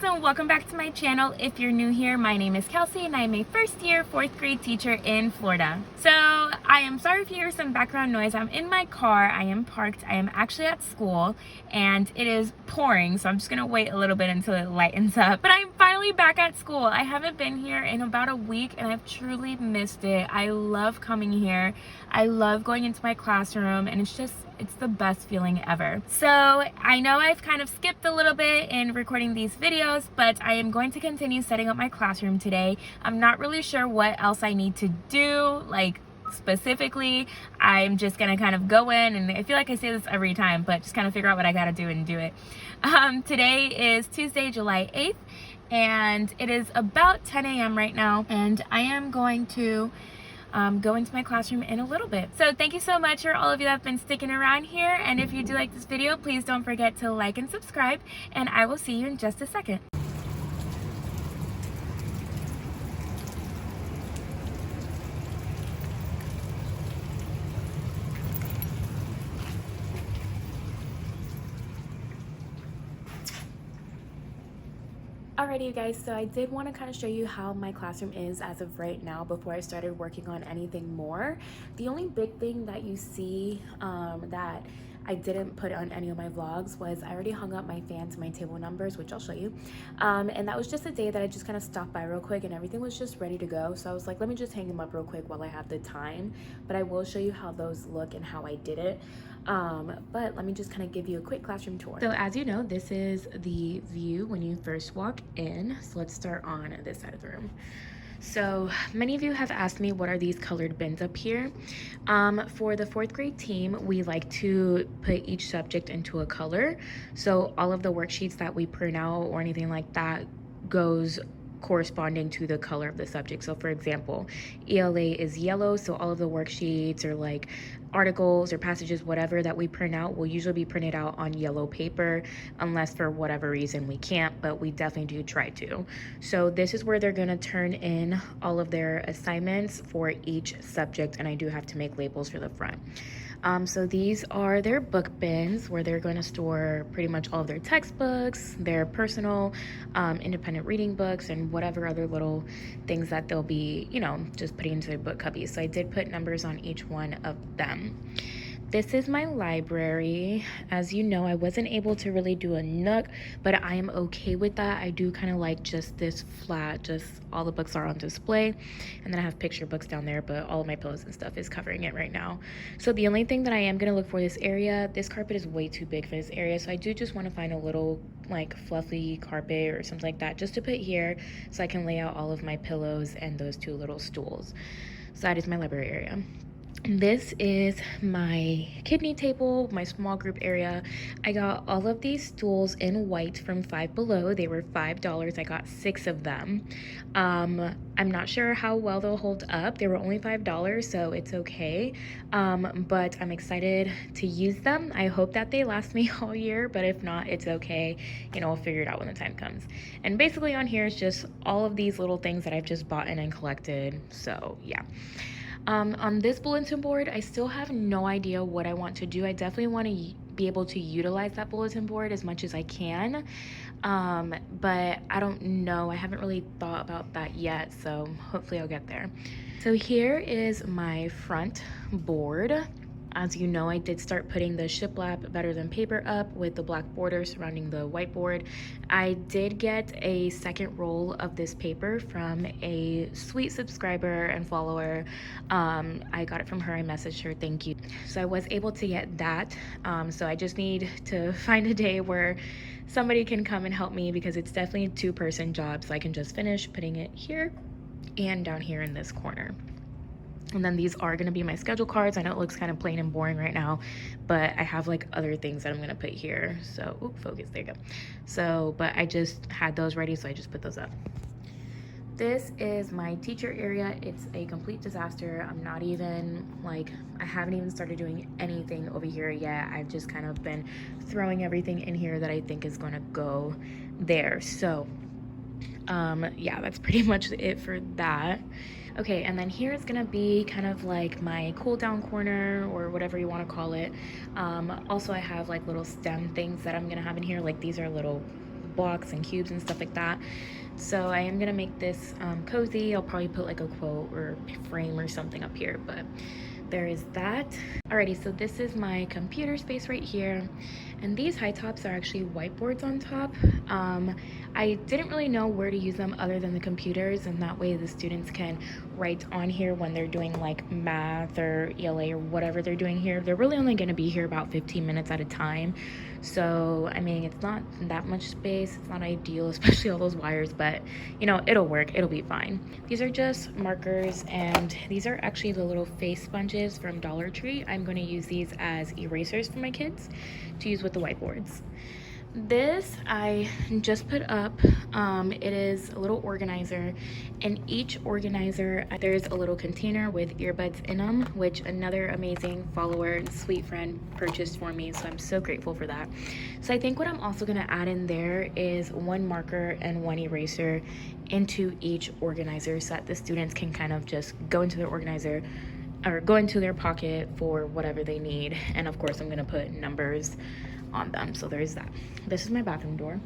guys, and welcome back to my channel. If you're new here, my name is Kelsey and I'm a first year 4th grade teacher in Florida. So I am sorry if you hear some background noise. I'm in my car, I am parked, I am actually at school and it is pouring, so I'm just gonna wait a little bit until it lightens up. But I'm finally back at school. I haven't been here in about a week and I've truly missed it. I love coming here. I love going into my classroom and it's the best feeling ever. So I know I've kind of skipped a little bit in recording these videos, but I am going to continue setting up my classroom today. I'm not really sure what else I need to do, like specifically. I'm just gonna kind of go in, and I feel like I say this every time, but just kind of figure out what I gotta do and do it. Today is Tuesday, July 8th, and it is about 10 a.m. right now, and I am going to go into my classroom in a little bit. So thank you so much for all of you that have been sticking around here, and if you do like this video, please don't forget to like and subscribe, and I will see you in just a second. Alrighty you guys, so I did want to kind of show you how my classroom is as of right now before I started working on anything more. The only big thing that you see that I didn't put on any of my vlogs was I already hung up my fans and my table numbers, which I'll show you. And that was just a day that I just kind of stopped by real quick and everything was just ready to go. So I was like, let me just hang them up real quick while I have the time. But I will show you how those look and how I did it. But let me just kind of give you a quick classroom tour. So as you know, this is the view when you first walk in. So let's start on this side of the room. So many of you have asked me, what are these colored bins up here? For the 4th grade team, we like to put each subject into a color. So all of the worksheets that we print out or anything like that goes corresponding to the color of the subject. So for example, ELA is yellow, so all of the worksheets or like articles or passages, whatever that we print out, will usually be printed out on yellow paper, unless for whatever reason we can't, but we definitely do try to. So this is where they're gonna turn in all of their assignments for each subject, and I do have to make labels for the front. So these are their book bins where they're going to store pretty much all of their textbooks, their personal independent reading books, and whatever other little things that they'll be, you know, just putting into their book cubbies. So I did put numbers on each one of them. This is my library. As you know, I wasn't able to really do a nook, but I am okay with that. I do kind of like just this flat, just all the books are on display. And then I have picture books down there, but all of my pillows and stuff is covering it right now. So the only thing that I am gonna look for this area, this carpet is way too big for this area. So I do just wanna find a little like fluffy carpet or something like that just to put here so I can lay out all of my pillows and those 2 little stools. So that is my library area. This is my kidney table, my small group area. I got all of these stools in white from Five Below. They were $5. I got 6 of them. I'm not sure how well they'll hold up. They were only $5, so it's okay. But I'm excited to use them. I hope that they last me all year, but if not, it's okay. You know, we'll figure it out when the time comes. And basically on here is just all of these little things that I've just bought in and collected. So yeah. On this bulletin board, I still have no idea what I want to do. I definitely want to be able to utilize that bulletin board as much as I can, but I don't know. I haven't really thought about that yet, so hopefully I'll get there. So here is my front board. As you know, I did start putting the shiplap Better Than Paper up with the black border surrounding the whiteboard. I did get a second roll of this paper from a sweet subscriber and follower. I got it from her. I messaged her, thank you. So I was able to get that. So I just need to find a day where somebody can come and help me, because it's definitely a 2-person job. So I can just finish putting it here and down here in this corner. And then these are going to be my schedule cards. I know it looks kind of plain and boring right now, but I have like other things that I'm going to put here. So, oop, focus, there you go. So, but I just had those ready, so I just put those up. This is my teacher area. It's a complete disaster. I'm not even like, I haven't even started doing anything over here yet. I've just kind of been throwing everything in here that I think is going to go there. So, yeah, that's pretty much it for that. Okay, and then here is gonna be kind of like my cool down corner or whatever you want to call it. Also, I have like little stem things that I'm gonna have in here. Like these are little blocks and cubes and stuff like that. So I am gonna make this cozy. I'll probably put like a quote or frame or something up here, but there is that. Alrighty, so this is my computer space right here, and these high tops are actually whiteboards on top. I didn't really know where to use them other than the computers, and that way the students can write on here when they're doing like math or ELA or whatever they're doing here. They're really only going to be here about 15 minutes at a time, so I mean, it's not that much space. It's not ideal, especially all those wires, but you know, it'll work. It'll be fine. These are just markers, and these are actually the little face sponges from Dollar Tree. I'm going to use these as erasers for my kids to use with the whiteboards. This I just put up. It is a little organizer. In each organizer there's a little container with earbuds in them, which another amazing follower and sweet friend purchased for me, so I'm so grateful for that. So I think what I'm also going to add in there is one marker and one eraser into each organizer, so that the students can kind of just go into their organizer or go into their pocket for whatever they need. And of course I'm going to put numbers on them, so there's that. This is my bathroom door.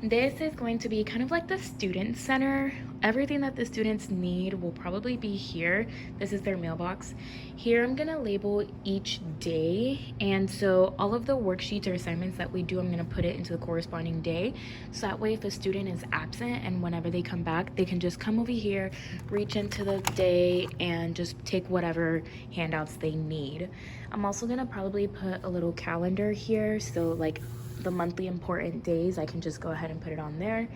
This is going to be kind of like the student center. Everything that the students need will probably be here. This is their mailbox. Here I'm gonna label each day, and so all of the worksheets or assignments that we do, I'm gonna put it into the corresponding day, so that way if a student is absent and whenever they come back, they can just come over here, reach into the day, and just take whatever handouts they need. I'm also gonna probably put a little calendar here, so like the monthly important days, I can just go ahead and put it on there.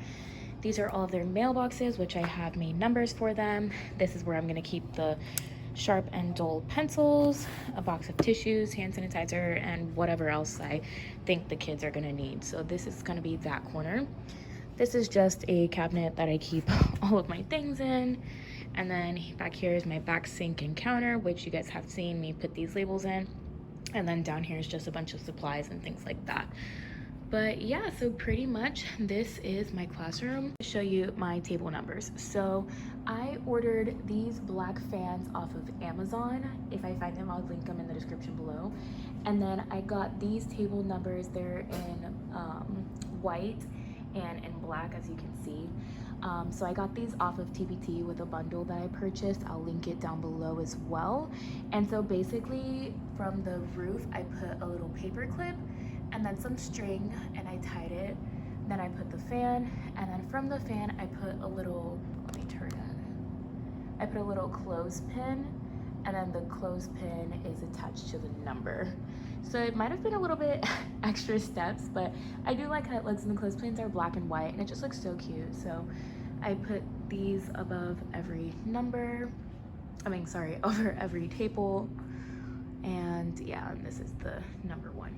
These are all of their mailboxes, which I have made numbers for them. This is where I'm gonna keep the sharp and dull pencils, a box of tissues, hand sanitizer, and whatever else I think the kids are gonna need. So this is gonna be that corner. This is just a cabinet that I keep all of my things in. And then back here is my back sink and counter, which you guys have seen me put these labels in. And then down here is just a bunch of supplies and things like that. But yeah, so pretty much this is my classroom. I'll show you my table numbers. So I ordered these black fans off of Amazon. If I find them, I'll link them in the description below. And then I got these table numbers. They're in white and in black, as you can see. So I got these off of TPT with a bundle that I purchased. I'll link it down below as well. And so basically from the roof, I put a little paper clip and then some string, and I tied it. Then I put the fan, and then from the fan I put a little, let me turn it. I put a little clothespin, and then the clothespin is attached to the number. So it might have been a little bit extra steps, but I do like how it looks, and the clothespins are black and white, and it just looks so cute. So I put these above every number, over every table, and yeah, and this is the number one.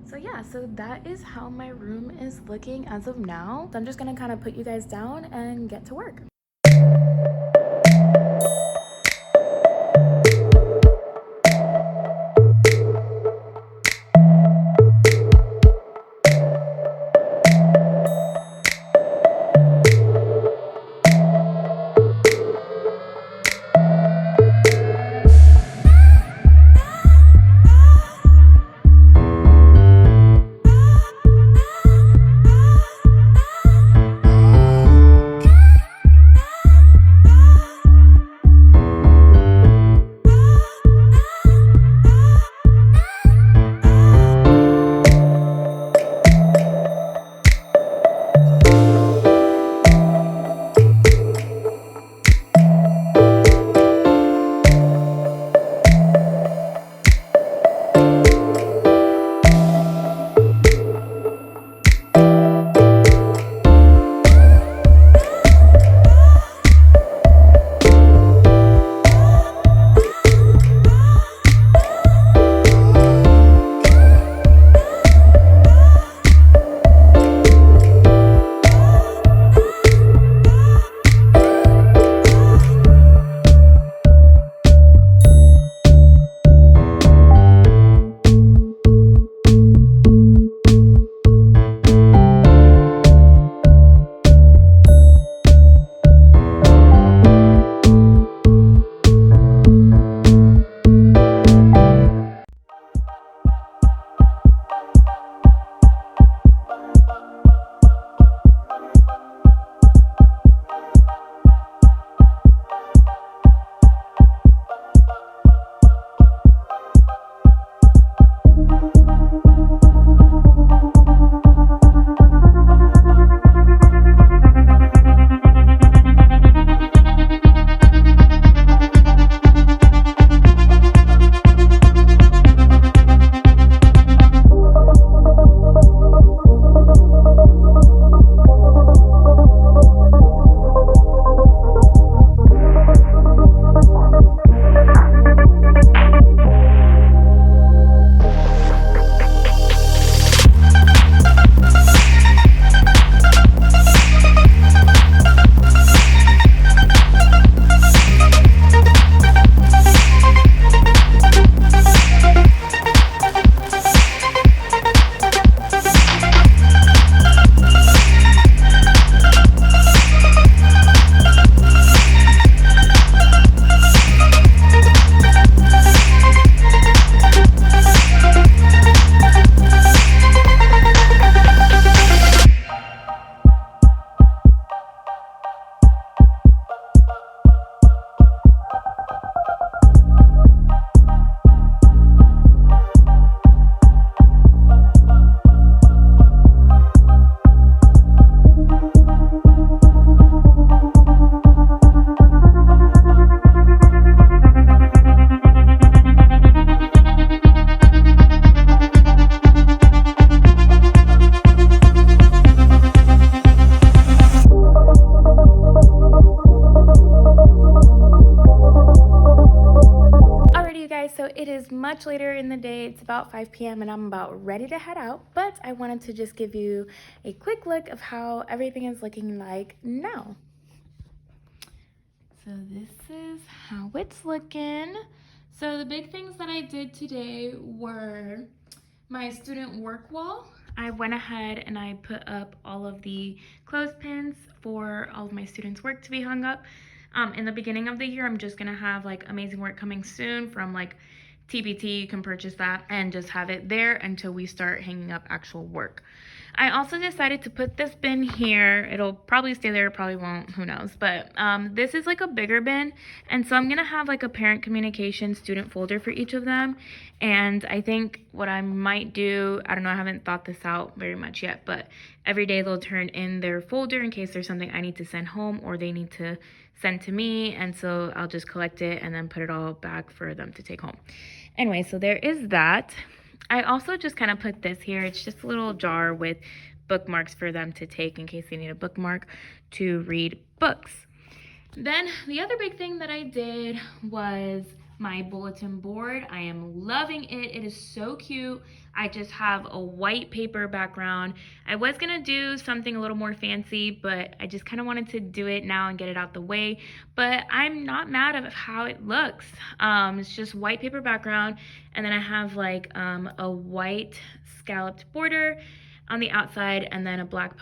So yeah, so that is how my room is looking as of now. So I'm just gonna kind of put you guys down and get to work. It's about 5 p.m. and I'm about ready to head out, but I wanted to just give you a quick look of how everything is looking like now. So this is how it's looking. So the big things that I did today were my student work wall. I went ahead and I put up all of the clothespins for all of my students' work to be hung up. In the beginning of the year, I'm just gonna have like amazing work coming soon from like TBT. You can purchase that and just have it there until we start hanging up actual work. I also decided to put this bin here. It'll probably stay there, probably won't, who knows. But this is like a bigger bin. And so I'm gonna have like a parent communication student folder for each of them. And I think what I might do, I don't know, I haven't thought this out very much yet, but every day they'll turn in their folder in case there's something I need to send home or they need to send to me. And so I'll just collect it and then put it all back for them to take home. Anyway, so there is that. I also just kind of put this here. It's just a little jar with bookmarks for them to take in case they need a bookmark to read books. Then the other big thing that I did was my bulletin board. I am loving it. It is so cute. I just have a white paper background. I was gonna do something a little more fancy, but I just kind of wanted to do it now and get it out the way. But I'm not mad at how it looks. It's just white paper background, and then I have like a white scalloped border on the outside and then a black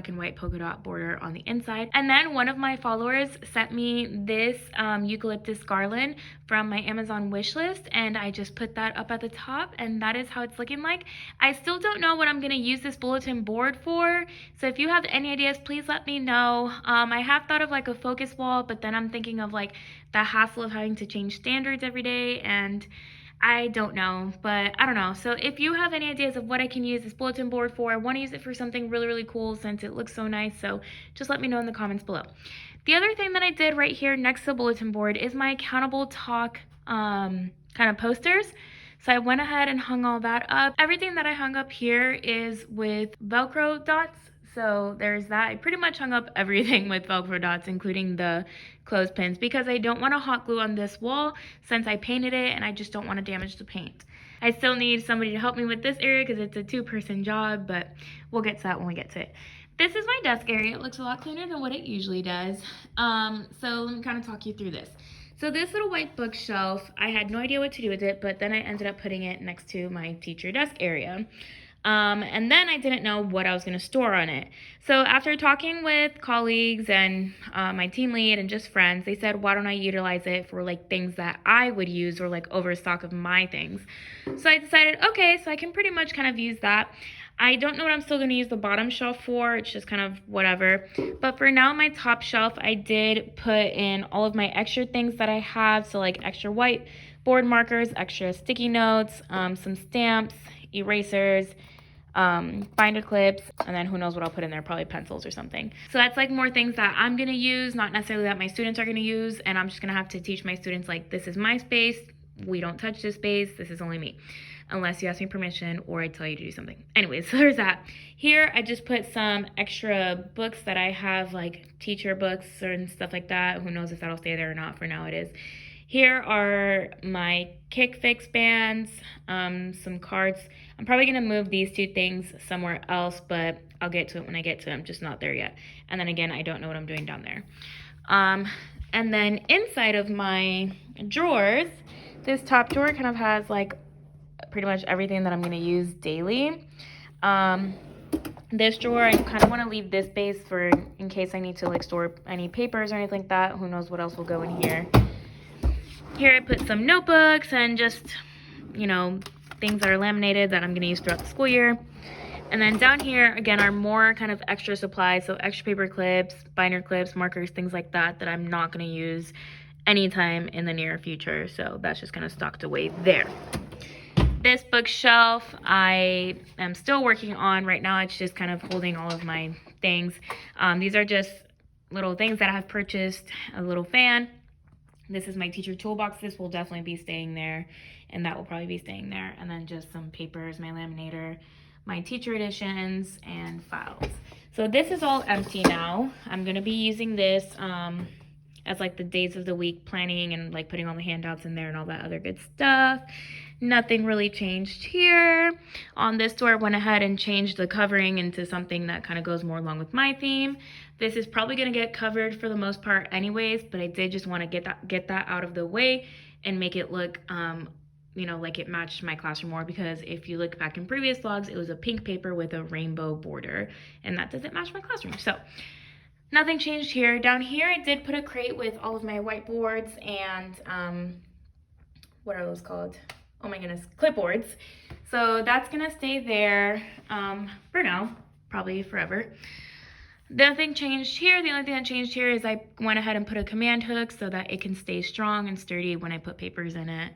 and white polka dot border on the inside. And then one of my followers sent me this eucalyptus garland from my Amazon wish list, and I just put that up at the top, and that is how it's looking like. I still don't know what I'm gonna use this bulletin board for, so if you have any ideas, please let me know. I have thought of like a focus wall, but then I'm thinking of like the hassle of having to change standards every day, and I don't know, but I don't know. So if you have any ideas of what I can use this bulletin board for, I want to use it for something really, really cool since it looks so nice. So just let me know in the comments below. The other thing that I did right here next to the bulletin board is my accountable talk kind of posters. So I went ahead and hung all that up. Everything that I hung up here is with Velcro dots. So there's that. I pretty much hung up everything with Velcro dots, including the clothespins, because I don't want to hot glue on this wall since I painted it and I just don't want to damage the paint. I still need somebody to help me with this area because it's a 2-person job, but we'll get to that when we get to it. This is my desk area. It looks a lot cleaner than what it usually does. So let me kind of talk you through this. So this little white bookshelf, I had no idea what to do with it, but then I ended up putting it next to my teacher desk area. And then I didn't know what I was going to store on it. So after talking with colleagues and my team lead and just friends, they said, why don't I utilize it for like things that I would use or like overstock of my things. So I decided, okay, so I can pretty much kind of use that. I don't know what I'm still going to use the bottom shelf for. It's just kind of whatever. But for now, my top shelf, I did put in all of my extra things that I have. So like extra white board markers, extra sticky notes, some stamps, erasers, binder clips, and then who knows what I'll put in there, probably pencils or something. So that's like more things that I'm gonna use, not necessarily that my students are gonna use, and I'm just gonna have to teach my students like, this is my space, we don't touch this space, this is only me, unless you ask me permission or I tell you to do something. Anyways, so there's that. Here I just put some extra books that I have, like teacher books and stuff like that. Who knows if that'll stay there or not. For now it is. Here are my Kick Fix bands, some cards. I'm probably gonna move these 2 things somewhere else, but I'll get to it when I get to it. I'm just not there yet. And then again, I don't know what I'm doing down there. And then inside of my drawers, this top drawer kind of has like pretty much everything that I'm gonna use daily. This drawer, I kind of want to leave this space for in case I need to like store any papers or anything like that. Who knows what else will go in here. Here I put some notebooks and just, you know, things that are laminated that I'm going to use throughout the school year. And then down here, again, are more kind of extra supplies. So extra paper clips, binder clips, markers, things like that that I'm not going to use anytime in the near future. So that's just kind of stocked away there. This bookshelf I am still working on right now. It's just kind of holding all of my things. These are just little things that I have purchased. A little fan. This is my teacher toolbox. This will definitely be staying there, and that will probably be staying there. And then just some papers, my laminator, my teacher editions, and files. So this is all empty now. I'm gonna be using this as like the days of the week planning and like putting all the handouts in there and all that other good stuff. Nothing really changed here. On this door, I went ahead and changed the covering into something that kind of goes more along with my theme. This is probably gonna get covered for the most part anyways, but I did just want to get that out of the way and make it look you know, like it matched my classroom more, because if you look back in previous vlogs, it was a pink paper with a rainbow border, and that doesn't match my classroom. So nothing changed here. Down here, I did put a crate with all of my whiteboards and what are those called? Oh my goodness, clipboards. So that's gonna stay there for now, probably forever. Nothing changed here. The only thing that changed here is I went ahead and put a command hook so that it can stay strong and sturdy when I put papers in it.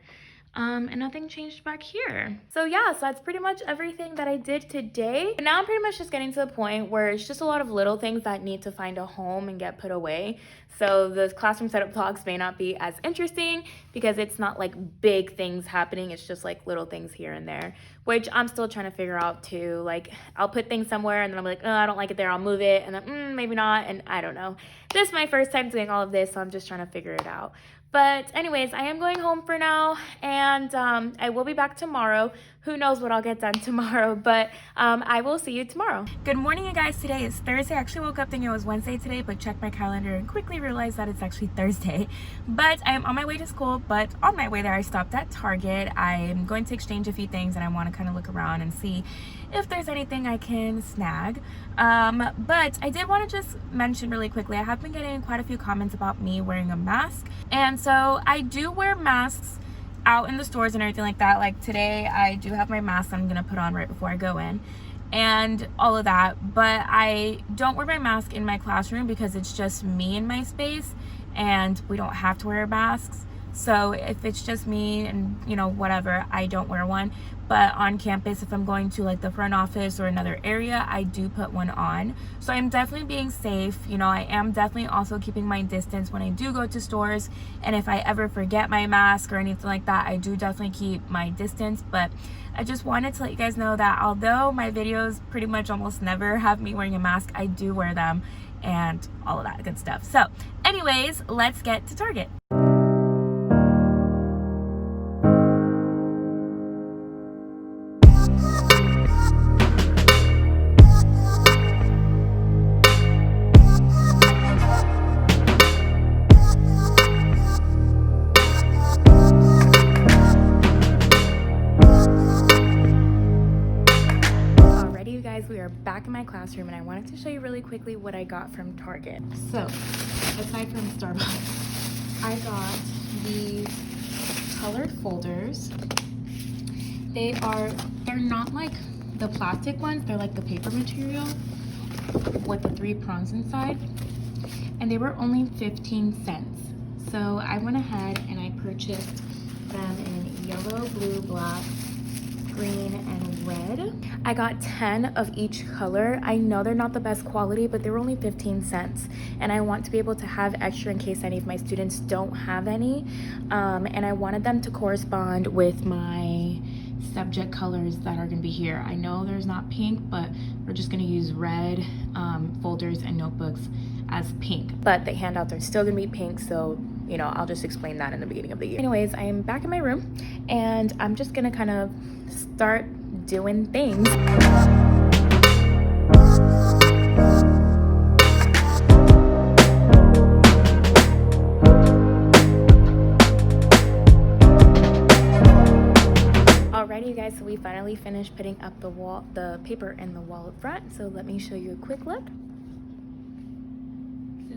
And nothing changed back here. So yeah, so that's pretty much everything that I did today. But now I'm pretty much just getting to the point where it's just a lot of little things that need to find a home and get put away. So the classroom setup vlogs may not be as interesting because it's not like big things happening. It's just like little things here and there, which I'm still trying to figure out too. Like I'll put things somewhere and then I'm like, oh, I don't like it there, I'll move it. And then maybe not, and I don't know. This is my first time doing all of this, so I'm just trying to figure it out. But anyways, I am going home for now, and I will be back tomorrow. Who knows what I'll get done tomorrow, but I will see you tomorrow. Good morning, you guys. Today is Thursday. I actually woke up thinking it was Wednesday today, but checked my calendar and quickly realized that it's actually Thursday. But I am on my way to school, but on my way there, I stopped at Target. I'm going to exchange a few things, and I want to kind of look around and see if there's anything I can snag. But I did want to just mention really quickly, I have been getting quite a few comments about me wearing a mask. And so I do wear masks out in the stores and everything like that. Like today, I do have my mask I'm gonna put on right before I go in and all of that. But I don't wear my mask in my classroom because it's just me in my space and we don't have to wear masks. So if it's just me and, you know, whatever, I don't wear one. But on campus, if I'm going to like the front office or another area, I do put one on. So I'm definitely being safe. You know, I am definitely also keeping my distance when I do go to stores. And if I ever forget my mask or anything like that, I do definitely keep my distance. But I just wanted to let you guys know that although my videos pretty much almost never have me wearing a mask, I do wear them and all of that good stuff. So anyways, let's get to Target. We are back in my classroom and I wanted to show you really quickly what I got from Target. So aside from Starbucks, I got these colored folders. They're not like the plastic ones, they're like the paper material with the 3 prongs inside, and they were only 15 cents. So I went ahead and I purchased them in yellow, blue, black, green, and red. I got 10 of each color. I know they're not the best quality, but they were only 15 cents. And I want to be able to have extra in case any of my students don't have any. And I wanted them to correspond with my subject colors that are gonna be here. I know there's not pink, but we're just gonna use red folders and notebooks as pink. But the handouts are still gonna be pink, so you know, I'll just explain that in the beginning of the year. Anyways, I am back in my room and I'm just gonna kind of start doing things. Alrighty, you guys, so we finally finished putting up the paper in the wall up front. So let me show you a quick look.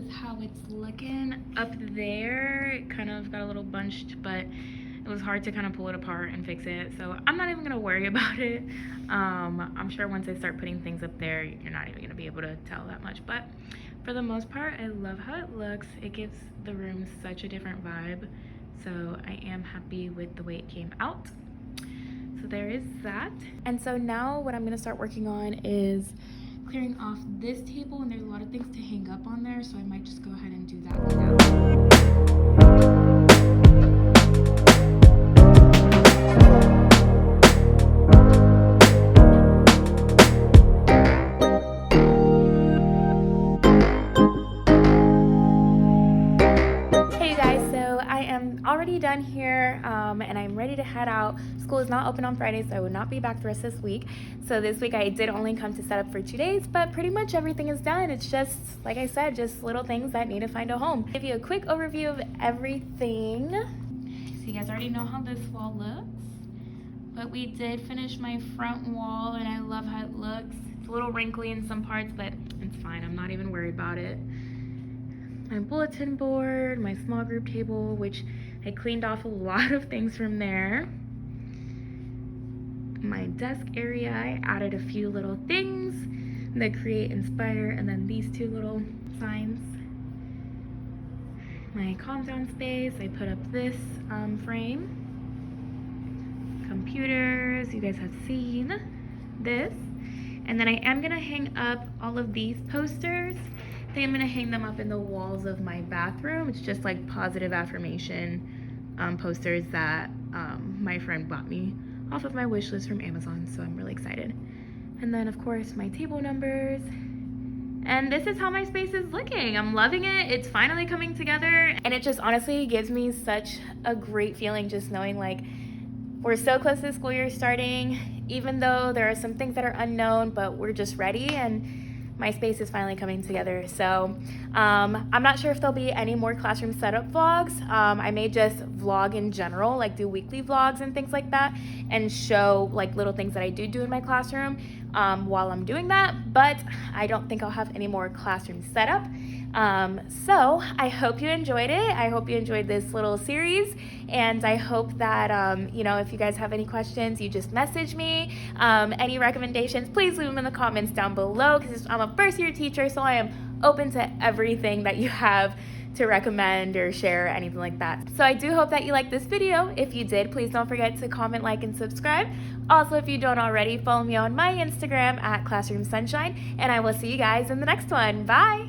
How it's looking up there. It kind of got a little bunched, but it was hard to kind of pull it apart and fix it, so I'm not even gonna worry about it. I'm sure once I start putting things up there, you're not even gonna be able to tell that much, but for the most part, I love how it looks. It gives the room such a different vibe, so I am happy with the way it came out. So there is that. And so now what I'm gonna start working on is clearing off this table, and there's a lot of things to hang up on there, so I might just go ahead and do that now. Hey you guys, so I am already done here and I'm ready to head out. School is not open on Friday, so I would not be back the rest of this week. So this week I did only come to set up for 2 days, but pretty much everything is done. It's just, like I said, just little things that need to find a home. I'll give you a quick overview of everything. So you guys already know how this wall looks, but we did finish my front wall and I love how it looks. It's a little wrinkly in some parts, but it's fine. I'm not even worried about it. My bulletin board, my small group table, which I cleaned off a lot of things from there. My desk area, I added a few little things that create, inspire, and then these 2 little signs. My calm down space, I put up this frame. Computers, you guys have seen this. And then I am gonna hang up all of these posters. I think I'm gonna hang them up in the walls of my bathroom. It's just like positive affirmation posters that my friend bought me off of my wish list from Amazon, so I'm really excited. And then of course my table numbers. And this is how my space is looking. I'm loving it. It's finally coming together. And it just honestly gives me such a great feeling just knowing like we're so close to the school year starting, even though there are some things that are unknown, but we're just ready and my space is finally coming together. So I'm not sure if there'll be any more classroom setup vlogs. I may just vlog in general, like do weekly vlogs and things like that and show like little things that I do in my classroom while I'm doing that, but I don't think I'll have any more classroom setup. So I hope you enjoyed it. I hope you enjoyed this little series, and I hope that, you know, if you guys have any questions, you just message me. Any recommendations, please leave them in the comments down below, because I'm a first-year teacher, so I am open to everything that you have to recommend or share, anything like that. So I do hope that you liked this video. If you did, please don't forget to comment, like, and subscribe. Also, if you don't already, follow me on my Instagram at Classroom Sunshine, and I will see you guys in the next one. Bye!